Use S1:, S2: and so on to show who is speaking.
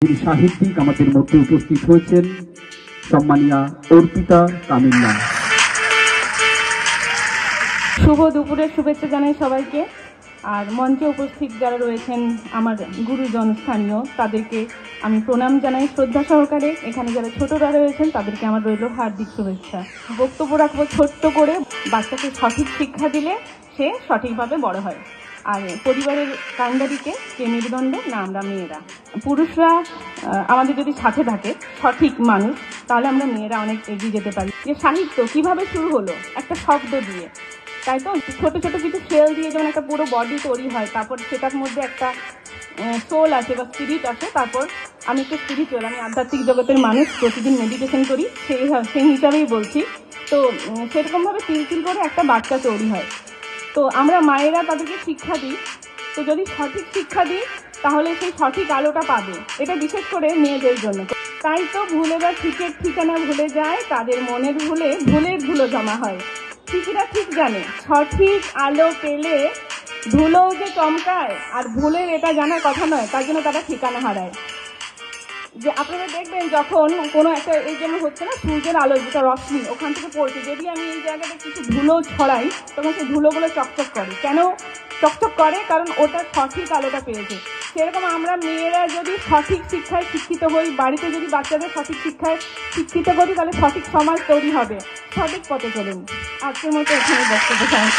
S1: যিনি সাহিত্যিক আমাদের মধ্যে উপস্থিত হয়েছেন সম্মানিয়া অর্পিতা কামিল্লা।
S2: শুভ দুপুরের শুভেচ্ছা জানাই সবাইকে। আর মঞ্চে উপস্থিত যারা রয়েছেন আমার গুরুজন স্থানীয়, তাদেরকে আমি প্রণাম জানাই শ্রদ্ধা সহকারে। এখানে যারা ছোটরা রয়েছেন তাদেরকে আমার রইল হার্দিক শুভেচ্ছা। বক্তব্য রাখবো ছোট্ট করে। বাচ্চাকে সঠিক শিক্ষা দিলে সে সঠিকভাবে বড় হয়। আর পরিবারের কাণ্ডারিকে কে মেরুদণ্ড না আমরা মেয়েরা। পুরুষরা আমাদের যদি সাথে থাকে সঠিক মানুষ, তাহলে আমরা মেয়েরা অনেক এগিয়ে যেতে পারি। যে সাহিত্য কিভাবে শুরু হলো একটা শব্দ দিয়ে, তাই তো? ছোট ছোট কিছু সেল দিয়ে যেমন একটা পুরো বডি তৈরি হয়, তারপর সেটার মধ্যে একটা সোল আসে বা স্পিরিট আসে। তারপর আমি একটু স্পিরিচুয়াল, আমি আধ্যাত্মিক জগতের মানুষ, প্রতিদিন মেডিটেশন করি, সেই হিসাবেই বলছি। তো সেরকমভাবে তিল করে একটা বাচ্চা তৈরি হয়। তো আমরা মায়েরা তাদেরকে শিক্ষা দিই। তো যদি সঠিক শিক্ষা দিই তাহলে সেই সঠিক আলোটা পাবে। এটা বিশেষ করে মেয়েদের জন্য। তাই তো ভুলে বা ঠিকের ঠিকানা ভুলে যায়, তাদের মনের ভুলের ধুলো জমা হয়। ঠিকরা ঠিক জানে সঠিক আলো পেলে ধুলোও যে চমকায়, আর ভুলের এটা জানার কথা নয়, তার জন্য তারা ঠিকানা হারায়। যে আপনারা দেখবেন যখন কোনো একটা, এই যেমন হচ্ছে না, সূর্যের আলো যেটা রশ্মি ওখান থেকে পড়ছে, যদি আমি এই জায়গাটা কিছু ধুলো ছড়াই তখন সেই ধুলোগুলো চকচক করে। কেন চকচক করে? কারণ ওটা সঠিক আলোটা পেয়েছে। সেরকম আমরা মেয়েরা যদি সঠিক শিক্ষায় শিক্ষিত হই, বাড়িতে যদি বাচ্চাদের সঠিক শিক্ষায় শিক্ষিত করি, তাহলে সঠিক সমাজ তৈরি হবে। সঠিক পথে চলুন। আজকের মতো এখানে বক্তব্য সমাপ্ত।